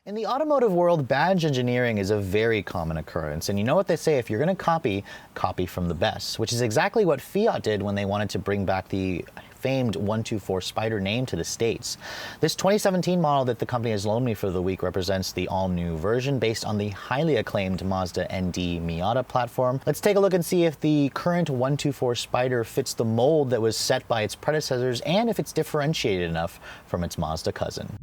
In the automotive world, badge engineering is a very common occurrence, and you know what they say, if you're going to copy, copy from the best, which is exactly what Fiat did when they wanted to bring back the famed 124 Spider name to the States. This 2017 model that the company has loaned me for the week represents the all-new version based on the highly acclaimed Mazda Miata platform. Let's take a look and see if the current 124 Spider fits the mold that was set by its predecessors and if it's differentiated enough from its Mazda cousin.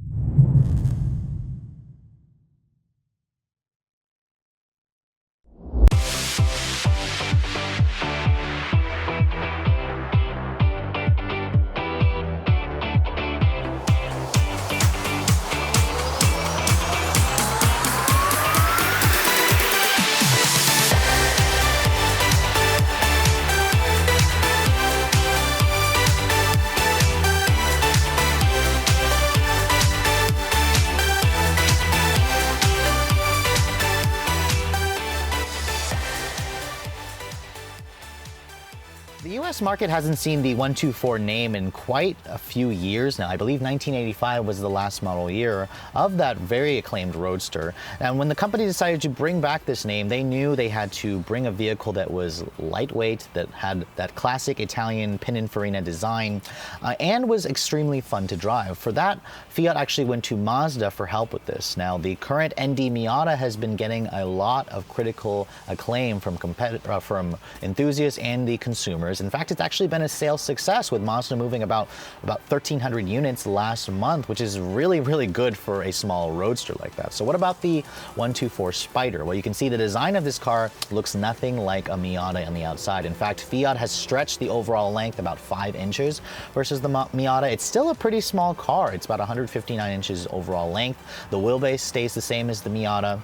The US market hasn't seen the 124 name in quite a few years now. I believe 1985 was the last model year of that very acclaimed roadster. And when the company decided to bring back this name, they knew they had to bring a vehicle that was lightweight, that had that classic Italian Pininfarina design, and was extremely fun to drive. For that, Fiat actually went to Mazda for help with this. Now, the current Miata has been getting a lot of critical acclaim from enthusiasts and the consumers. In fact, it's actually been a sales success, with Mazda moving about 1,300 units last month, which is really, really good for a small roadster like that. So what about the 124 Spider? Well, you can see the design of this car looks nothing like a Miata on the outside. In fact, Fiat has stretched the overall length about 5 inches versus the Miata. It's still a pretty small car. It's about 159 inches overall length. The wheelbase stays the same as the Miata.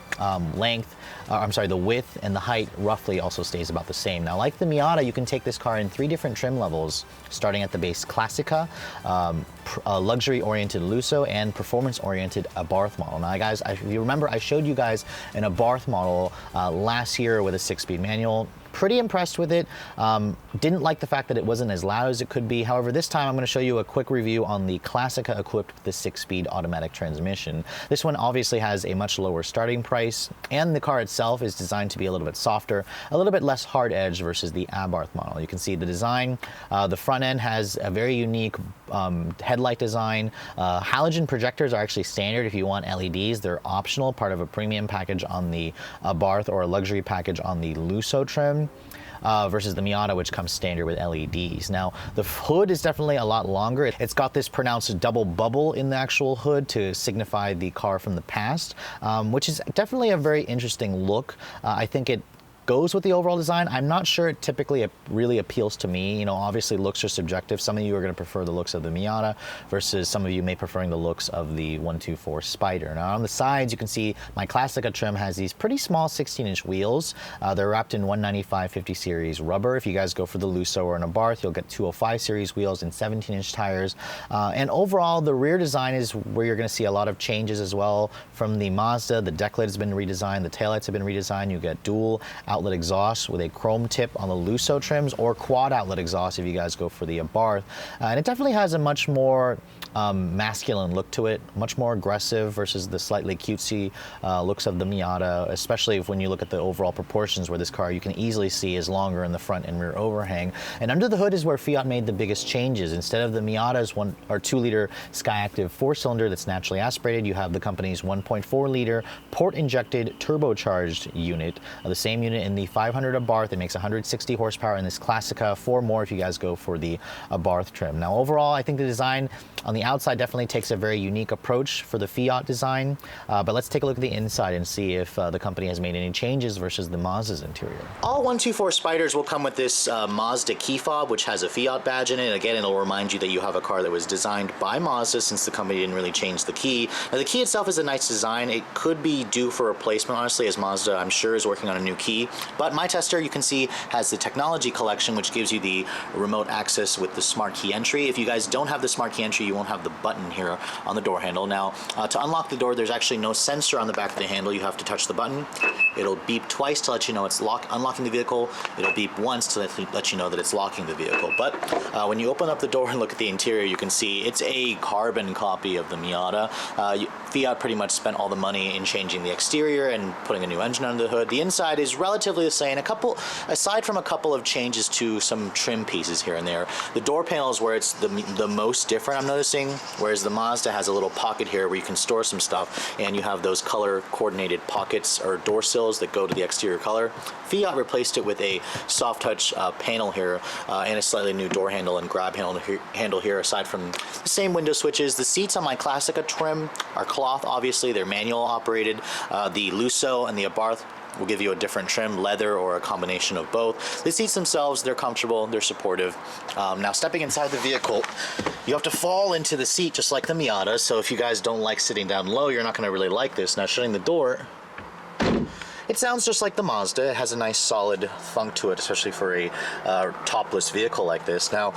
The width and the height roughly also stays about the same. Now, like the Miata, you can take this car in 3 different trim levels, starting at the base Classica, luxury-oriented Lusso, and performance-oriented Abarth model. Now, guys, if you remember, I showed you guys an Abarth model last year with a 6-speed manual. Pretty impressed with it. Didn't like the fact that it wasn't as loud as it could be. However, this time I'm going to show you a quick review on the Classica equipped with the 6-speed automatic transmission. This one obviously has a much lower starting price, and the car itself is designed to be a little bit softer, a little bit less hard edge versus the Abarth model. You can see the design. The front end has a very unique headlight design. Halogen projectors are actually standard. If you want LEDs, they're optional, part of a premium package on the Abarth or a luxury package on the Lusso trim. Versus the Miata, which comes standard with LEDs. Now, the hood is definitely a lot longer. It's got this pronounced double bubble in the actual hood to signify the car from the past, which is definitely a very interesting look. I think it goes with the overall design. I'm not sure it typically really appeals to me. You know, obviously looks are subjective. Some of you are going to prefer the looks of the Miata versus some of you may preferring the looks of the 124 Spider. Now, on the sides, you can see my Classica trim has these pretty small 16-inch wheels. They're wrapped in 195/50 series rubber. If you guys go for the Lusso or an Abarth, you'll get 205 series wheels and 17-inch tires. And overall, the rear design is where you're going to see a lot of changes as well from the Mazda. The deck lid has been redesigned. The taillights have been redesigned. You get dual outlet exhaust with a chrome tip on the Lusso trims, or quad outlet exhaust if you guys go for the Abarth. And it definitely has a much more masculine look to it, much more aggressive versus the slightly cutesy looks of the Miata, especially when you look at the overall proportions, where this car you can easily see is longer in the front and rear overhang. And under the hood is where Fiat made the biggest changes. Instead of the Miata's 1 or 2-liter Skyactiv 4-cylinder that's naturally aspirated, you have the company's 1.4-liter port-injected turbocharged unit, the same unit in the 500 Abarth. It makes 160 horsepower in this Classica, 4 more if you guys go for the Abarth trim. Now, overall, I think the design on the outside definitely takes a very unique approach for the Fiat design, but let's take a look at the inside and see if the company has made any changes versus the Mazda's interior. All 124 Spiders will come with this Mazda key fob, which has a Fiat badge in it. Again, it'll remind you that you have a car that was designed by Mazda, since the company didn't really change the key. Now, the key itself is a nice design. It could be due for replacement, honestly, as Mazda, I'm sure, is working on a new key. key. But my tester, you can see, has the technology collection, which gives you the remote access with the smart key entry. If you guys don't have the smart key entry, you won't have the button here on the door handle. Now, to unlock the door, there's actually no sensor on the back of the handle. You have to touch the button. It'll beep twice to let you know it's unlocking the vehicle. It'll beep once to let you know that it's locking the vehicle. But when you open up the door and look at the interior, you can see it's a carbon copy of the Miata. Fiat pretty much spent all the money in changing the exterior and putting a new engine under the hood. The inside is relatively the same. Aside from a couple of changes to some trim pieces here and there, the door panel is where it's the most different, I'm noticing, whereas the Mazda has a little pocket here where you can store some stuff, and you have those color coordinated pockets or door sills that go to the exterior color. Fiat replaced it with a soft touch panel here and a slightly new door handle and grab handle here, aside from the same window switches. The seats on my Classica trim are cloth, obviously. They're manual operated. The Lusso and the Abarth will give you a different trim, leather or a combination of both. The seats themselves, they're comfortable, they're supportive. Now stepping inside the vehicle, you have to fall into the seat just like the Miata, so if you guys don't like sitting down low, you're not going to really like this. Now shutting the door, it sounds just like the Mazda. It has a nice solid thunk to it, especially for a topless vehicle like this. Now,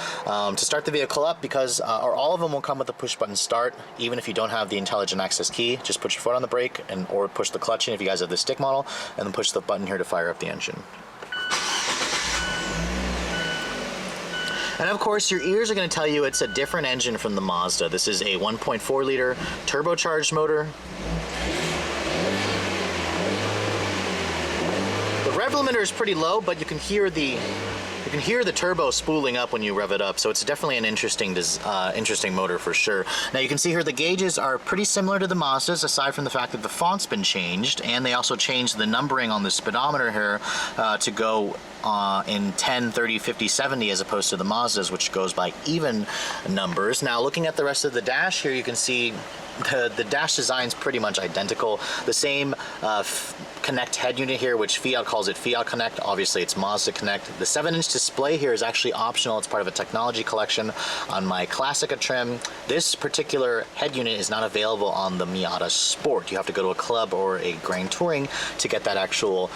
to start the vehicle up, because all of them will come with a push button start, even if you don't have the intelligent access key, just put your foot on the brake or push the clutch in if you guys have the stick model, and then push the button here to fire up the engine. And of course, your ears are going to tell you it's a different engine from the Mazda. This is a 1.4 liter turbocharged motor. Rev limiter is pretty low, but you can hear the turbo spooling up when you rev it up, so it's definitely an interesting motor for sure. Now you can see here the gauges are pretty similar to the Mazdas, aside from the fact that the font's been changed, and they also changed the numbering on the speedometer here to go in 10, 30, 50, 70 as opposed to the Mazdas, which goes by even numbers. Now looking at the rest of the dash here, you can see the dash design's pretty much identical. The same Connect head unit here, which Fiat calls it Fiat Connect. Obviously it's Mazda Connect. The 7-inch display here is actually optional. It's part of a technology collection on my Classica trim. This particular head unit is not available on the Miata Sport. You have to go to a club or a Grand Touring to get that actual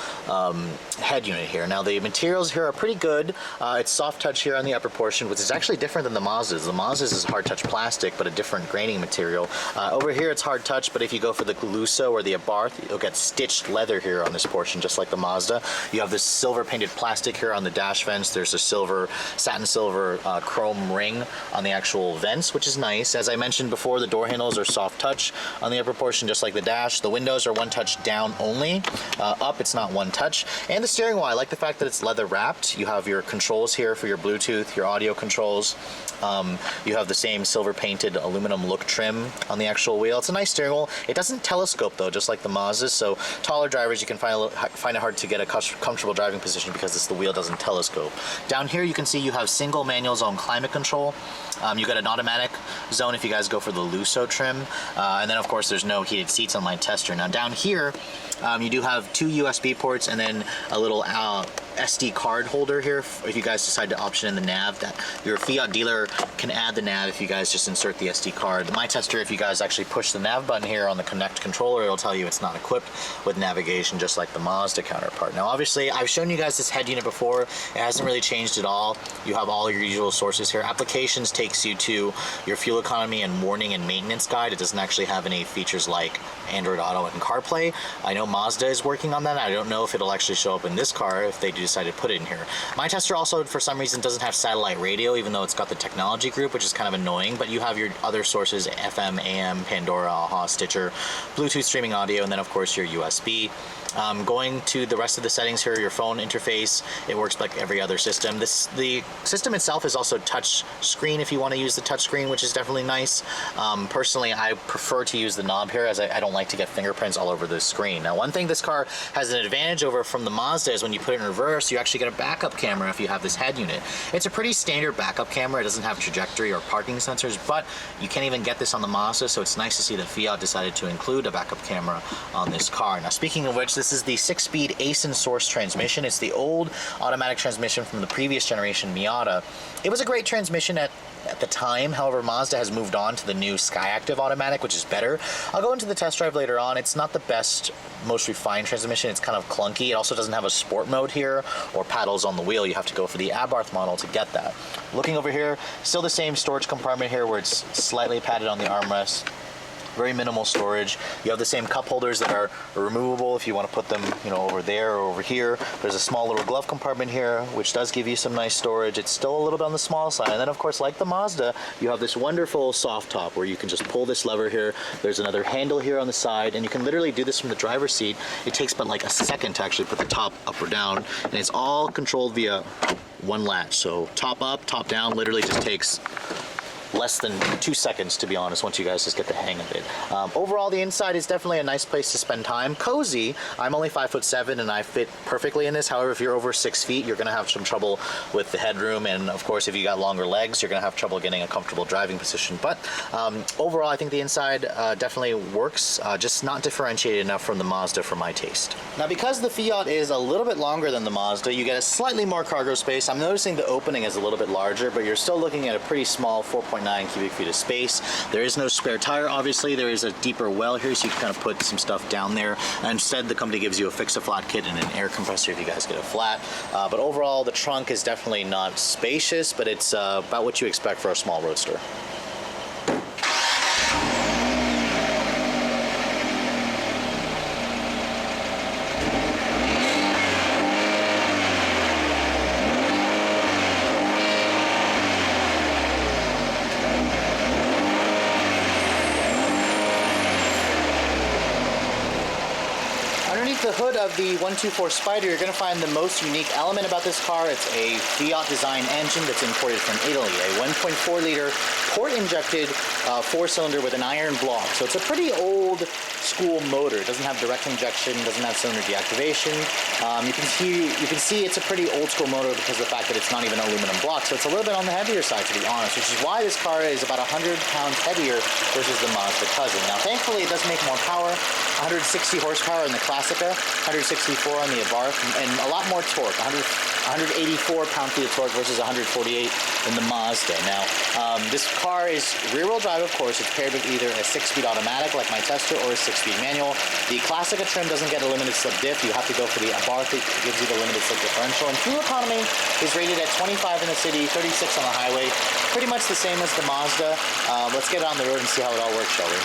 head unit here. Now the materials here are pretty good. It's soft touch here on the upper portion, which is actually different than the Mazdas. The Mazdas is hard touch plastic, but a different graining material. Over here it's hard touch, but if you go for the Lusso or the Abarth, you'll get stitched leather here on this portion, just like the Mazda. You have this silver painted plastic here on the dash vents. There's a satin silver chrome ring on the actual vents, which is nice. As I mentioned before, the door handles are soft touch on the upper portion, just like the dash. The windows are one touch down only. Up, it's not one touch. And the steering wheel, I like the fact that it's leather wrapped. You have your controls here for your Bluetooth, your audio controls. You have the same silver painted aluminum look trim on the actual wheel. It's a nice steering wheel. It doesn't telescope though, just like the Mazda, so taller drivers, you can find it hard to get a comfortable driving position because the wheel doesn't telescope. Down here you can see you have single manual zone climate control. You got an automatic zone if you guys go for the Lusso trim, and then of course there's no heated seats on my tester. Now down here you do have 2 USB ports and then a little SD card holder here if you guys decide to option in the nav. That your Fiat dealer can add the nav if you guys just insert the SD card. My tester, if you guys actually push the nav button here on the Connect controller, it'll tell you it's not equipped with navigation, just like the Mazda counterpart. Now obviously I've shown you guys this head unit before. It hasn't really changed at all. You have all your usual sources here. Applications takes you to your fuel economy and warning and maintenance guide. It doesn't actually have any features like Android Auto and CarPlay. I know Mazda is working on that. I don't know if it'll actually show up in this car if they do decide to put it in here. My tester also, for some reason, doesn't have satellite radio, even though it's got the technology group, which is kind of annoying, but you have your other sources, FM, AM, Pandora, AHA, Stitcher, Bluetooth streaming audio, and then of course your USB. Going to the rest of the settings here, your phone interface, it works like every other system. The system itself is also touch screen if you want to use the touch screen, which is definitely nice. Personally, I prefer to use the knob here as I don't like to get fingerprints all over the screen. Now, one thing this car has an advantage over from the Mazda is when you put it in reverse, you actually get a backup camera if you have this head unit. It's a pretty standard backup camera. It doesn't have trajectory or parking sensors, but you can't even get this on the Mazda, so it's nice to see that Fiat decided to include a backup camera on this car. Now, speaking of which, this is the 6-speed ACEN source transmission. It's the old automatic transmission from the previous generation Miata. It was a great transmission at the time. However, Mazda has moved on to the new Skyactiv automatic, which is better. I'll go into the test drive drive later on. It's not the best, most refined transmission. It's kind of clunky. It also doesn't have a sport mode here or paddles on the wheel. You have to go for the Abarth model to get that. Looking over here, still the same storage compartment here where it's slightly padded on the armrest. Very minimal storage. You have the same cup holders that are removable if you want to put them, you know, over there or over here. There's a small little glove compartment here, which does give you some nice storage. It's still a little bit on the small side. And then, of course, like the Mazda, you have this wonderful soft top where you can just pull this lever here. There's another handle here on the side, and you can literally do this from the driver's seat. It takes but like a second to actually put the top up or down, and it's all controlled via one latch. So top up, top down, literally just takes less than 2 seconds, to be honest, once you guys just get the hang of it. Overall, the inside is definitely a nice place to spend time. Cozy. I'm only 5'7" and I fit perfectly in this. However, if you're over 6 feet, you're gonna have some trouble with the headroom, and of course, if you got longer legs, you're gonna have trouble getting a comfortable driving position. But overall, I think the inside definitely works, just not differentiated enough from the Mazda for my taste. Now, because the Fiat is a little bit longer than the Mazda, you get a slightly more cargo space. I'm noticing the opening is a little bit larger, but you're still looking at a pretty small 4.9 cubic feet of space. There is no spare tire, obviously. There is a deeper well here, so you can kind of put some stuff down there. And instead, the company gives you a fix-a-flat kit and an air compressor if you guys get a flat. But overall, the trunk is definitely not spacious, but it's about what you expect for a small roadster. The hood of the 124 Spider, you're going to find the most unique element about this car. It's a Fiat design engine that's imported from Italy, a 1.4 liter port injected 4-cylinder with an iron block. So it's a pretty old school motor. It doesn't have direct injection, doesn't have cylinder deactivation. You can see it's a pretty old school motor because of the fact that it's not even an aluminum block. So it's a little bit on the heavier side, to be honest, which is why this car is about 100 pounds heavier versus the Mazda cousin. Now, thankfully, it does make more power. 160 horsepower in the Classica, 164 on the Abarth, and a lot more torque, 184 pound-feet of torque versus 148 in the Mazda. Now, this car is rear-wheel drive, of course. It's paired with either a 6-speed automatic like my Tester or a 6-speed manual. The Classica trim doesn't get a limited slip diff. You have to go for the Abarth. It gives you the limited slip differential. And fuel economy is rated at 25 in the city, 36 on the highway. Pretty much the same as the Mazda. Let's get it on the road and see how it all works, shall we?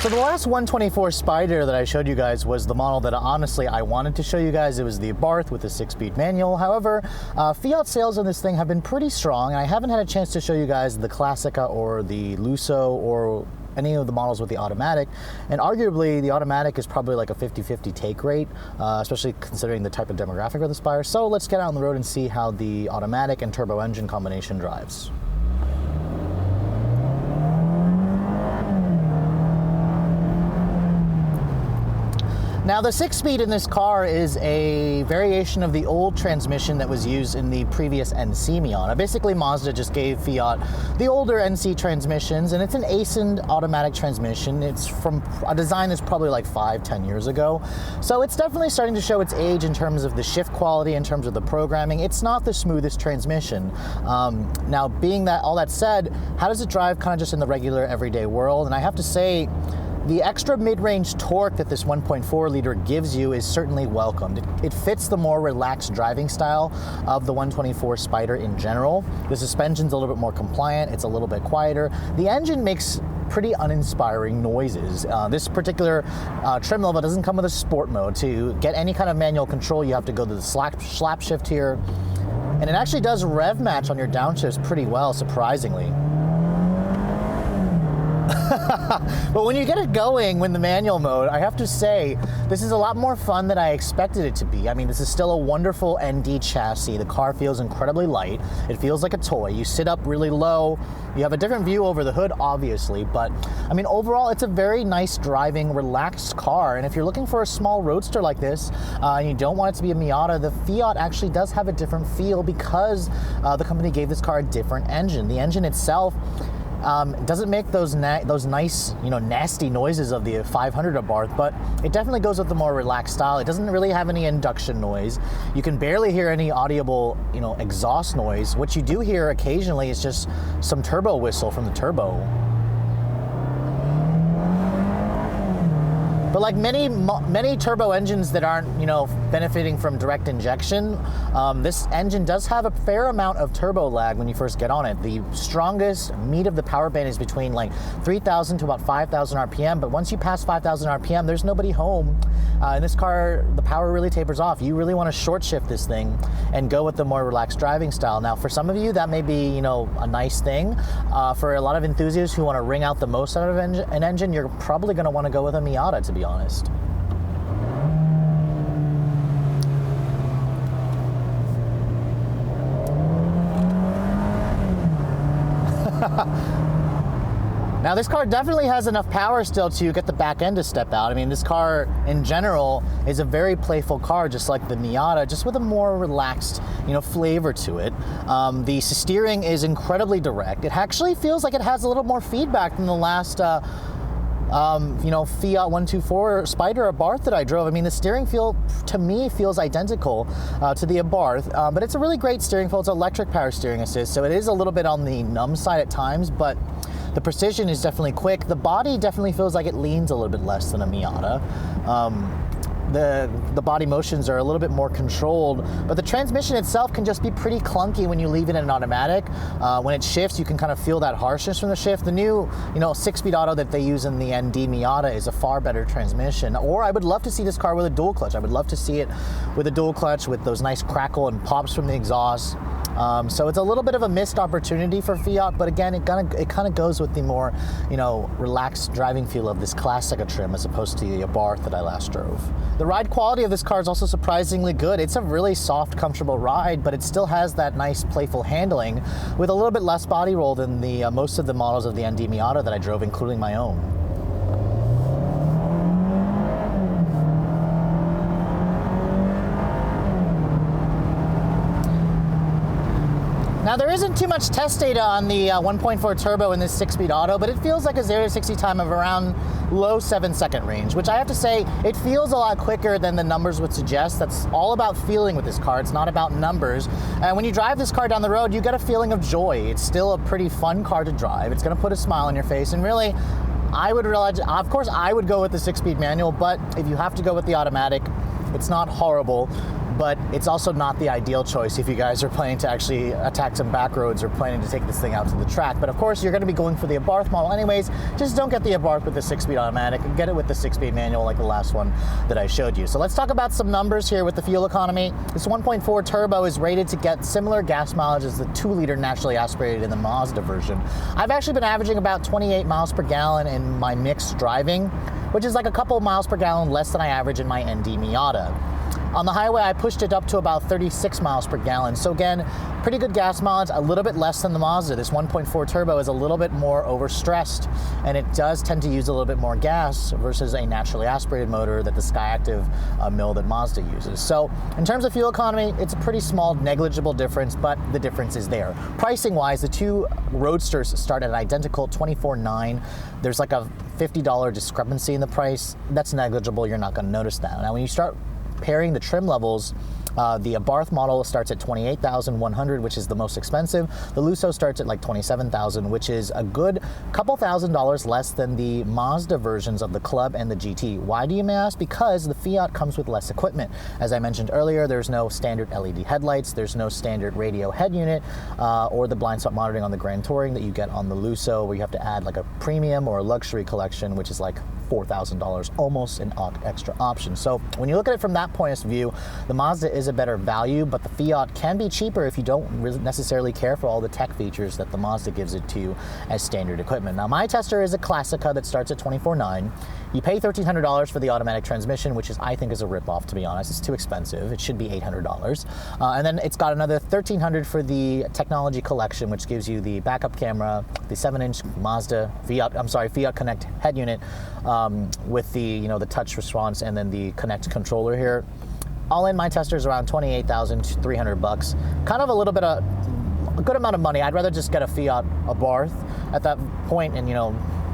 So the last 124 Spider that I showed you guys was the model that honestly I wanted to show you guys. It was the Abarth with a 6-speed manual. However, Fiat sales on this thing have been pretty strong, and I haven't had a chance to show you guys the Classica or the Lusso or any of the models with the automatic, and arguably the automatic is probably like a 50-50 take rate, especially considering the type of demographic of the Spire. So let's get out on the road and see how the automatic and turbo engine combination drives. Now, the 6-speed in this car is a variation of the old transmission that was used in the previous NC Miata. Basically, Mazda just gave Fiat the older NC transmissions, and it's an Ascend automatic transmission. It's from a design that's probably like 5-10 years ago. So it's definitely starting to show its age in terms of the shift quality, in terms of the programming. It's not the smoothest transmission. Now, being that all that said, how does it drive kind of just in the regular everyday world? And I have to say, the extra mid-range torque that this 1.4 liter gives you is certainly welcomed. It fits the more relaxed driving style of the 124 Spider in general. The suspension's a little bit more compliant, it's a little bit quieter. The engine makes pretty uninspiring noises. This particular trim level doesn't come with a sport mode. To get any kind of manual control, you have to go to the slap shift here. And it actually does rev match on your downshifts pretty well, surprisingly. But when you get it going with the manual mode, I have to say, this is a lot more fun than I expected it to be. I mean, this is still a wonderful ND chassis. The car feels incredibly light. It feels like a toy. You sit up really low. You have a different view over the hood, obviously, but I mean, overall, it's a very nice driving, relaxed car. And if you're looking for a small roadster like this, and you don't want it to be a Miata, the Fiat actually does have a different feel because the company gave this car a different engine. The engine itself doesn't make those nice, nasty noises of the 500 Abarth, but it definitely goes with the more relaxed style. It doesn't really have any induction noise. You can barely hear any audible, exhaust noise. What you do hear occasionally is just some turbo whistle from the turbo. But like many turbo engines that aren't, you know, benefiting from direct injection, this engine does have a fair amount of turbo lag when you first get on it. The strongest meat of the power band is between like 3,000 to about 5,000 RPM, but once you pass 5,000 RPM, there's nobody home. In this car, the power really tapers off. You really want to short shift this thing and go with the more relaxed driving style. Now, for some of you, that may be, you know, a nice thing. For a lot of enthusiasts who want to wring out the most out of an engine, you're probably going to want to go with a Miata, to be honest. Now this car definitely has enough power still to get the back end to step out. I mean, this car in general is a very playful car, just like the Miata, just with a more relaxed, you know, flavor to it. The steering is incredibly direct. It actually feels like it has a little more feedback than the last you know, Fiat 124 Spider Abarth that I drove. I mean, the steering feel, to me, feels identical to the Abarth, but it's a really great steering feel. It's electric power steering assist, so it is a little bit on the numb side at times, but the precision is definitely quick. The body definitely feels like it leans a little bit less than a Miata. The body motions are a little bit more controlled, but the transmission itself can just be pretty clunky when you leave it in automatic. When it shifts, you can kind of feel that harshness from the shift. The new, you know, 6-speed auto that they use in the ND Miata is a far better transmission. Or I would love to see this car with a dual clutch. I would love to see it with a dual clutch with those nice crackle and pops from the exhaust. So it's a little bit of a missed opportunity for Fiat, but again, it kind of goes with the more, you know, relaxed driving feel of this Classica trim as opposed to the Abarth that I last drove. The ride quality of this car is also surprisingly good. It's a really soft, comfortable ride, but it still has that nice, playful handling with a little bit less body roll than the most of the models of the ND Miata that I drove, including my own. Now, there isn't too much test data on the 1.4 turbo in this 6-speed auto, but it feels like a 0 to 60 time of around low 7-second range, which I have to say, it feels a lot quicker than the numbers would suggest. That's all about feeling with this car. It's not about numbers. And when you drive this car down the road, you get a feeling of joy. It's still a pretty fun car to drive. It's going to put a smile on your face. And really, I would realize, of course, I would go with the 6-speed manual, but if you have to go with the automatic, it's not horrible. But it's also not the ideal choice if you guys are planning to actually attack some back roads or planning to take this thing out to the track. But of course, you're going to be going for the Abarth model anyways. Just don't get the Abarth with the 6-speed automatic. Get it with the 6-speed manual like the last one that I showed you. So let's talk about some numbers here with the fuel economy. This 1.4 turbo is rated to get similar gas mileage as the 2-liter naturally aspirated in the Mazda version. I've actually been averaging about 28 miles per gallon in my mixed driving, which is like a couple miles per gallon less than I average in my ND Miata. On the highway, I pushed it up to about 36 miles per gallon. So again, pretty good gas mileage, a little bit less than the Mazda. This 1.4 turbo is a little bit more overstressed, and it does tend to use a little bit more gas versus a naturally aspirated motor that the Skyactiv mill that Mazda uses. So in terms of fuel economy, it's a pretty small, negligible difference, but the difference is there. Pricing-wise, the two Roadsters start at an identical $24,900. There's like a $50 discrepancy in the price. That's negligible. You're not going to notice that. Now, when you start pairing the trim levels, the Abarth model starts at $28,100, which is the most expensive. The Lusso starts at like $27,000, which is a good couple $1,000s less than the Mazda versions of the Club and the GT. Why do you may ask? Because the Fiat comes with less equipment. As I mentioned earlier, there's no standard LED headlights, there's no standard radio head unit, or the blind spot monitoring on the Grand Touring that you get on the Lusso, where you have to add like a premium or a luxury collection, which is like $4,000, almost an extra option. So when you look at it from that point of view, the Mazda is a better value, but the Fiat can be cheaper if you don't really necessarily care for all the tech features that the Mazda gives it to you as standard equipment. Now, my tester is a Classica that starts at $24,900. You pay $1,300 for the automatic transmission, which I think is a ripoff, to be honest. It's too expensive. It should be $800. And then it's got another $1,300 for the technology collection, which gives you the backup camera, the 7-inch Fiat Connect head unit, with the the touch response, and then the Connect controller here. All in, my tester is around $28,300. Kind of a good amount of money. I'd rather just get a Fiat Abarth at that point and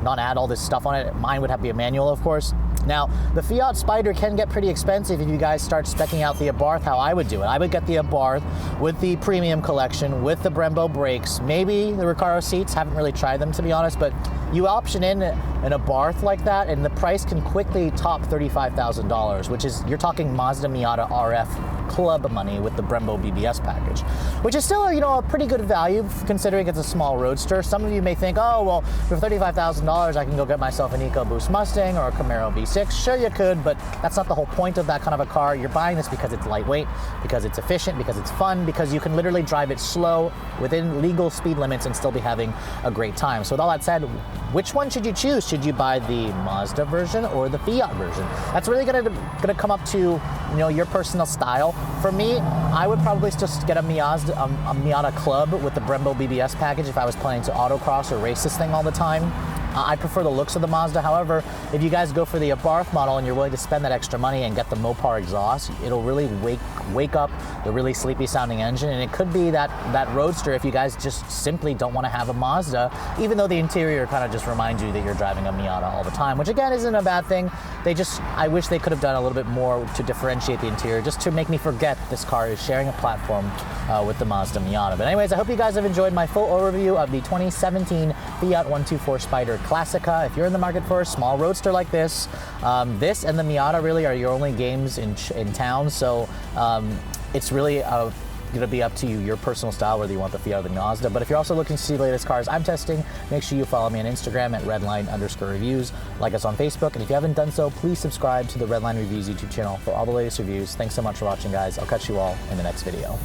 not add all this stuff on it. Mine would have to be a manual, of course. Now, the Fiat Spider can get pretty expensive if you guys start speccing out the Abarth how I would do it. I would get the Abarth with the premium collection, with the Brembo brakes, maybe the Recaro seats. Haven't really tried them, to be honest, but you option in an Abarth like that, and the price can quickly top $35,000, which is, you're talking Mazda Miata RF club money with the Brembo BBS package, which is still, you know, a pretty good value considering it's a small roadster. Some of you may think, oh, well, for $35,000, I can go get myself an EcoBoost Mustang or a Camaro V6. Sure, you could, but that's not the whole point of that kind of a car. You're buying this because it's lightweight, because it's efficient, because it's fun, because you can literally drive it slow within legal speed limits and still be having a great time. So with all that said, which one should you choose? Should you buy the Mazda version or the Fiat version? That's really gonna come up to, you know, your personal style. For me, I would probably just get a Miata Club with the Brembo BBS package if I was planning to autocross or race this thing all the time. I prefer the looks of the Mazda. However, if you guys go for the Abarth model and you're willing to spend that extra money and get the Mopar exhaust, it'll really wake up the really sleepy sounding engine. And it could be that roadster if you guys just simply don't want to have a Mazda, even though the interior kind of just reminds you that you're driving a Miata all the time, which again isn't a bad thing. I wish they could have done a little bit more to differentiate the interior, just to make me forget this car is sharing a platform with the Mazda Miata. But anyways, I hope you guys have enjoyed my full overview of the 2017 Fiat 124 Spider Classica. If you're in the market for a small roadster like this, this and the Miata really are your only games in town. So it's really going to be up to you, your personal style, whether you want the Fiat or the Mazda. But if you're also looking to see the latest cars I'm testing, make sure you follow me on Instagram at Redline_reviews, like us on Facebook, and if you haven't done so, please subscribe to the Redline Reviews YouTube channel for all the latest reviews. Thanks so much for watching, guys. I'll catch you all in the next video.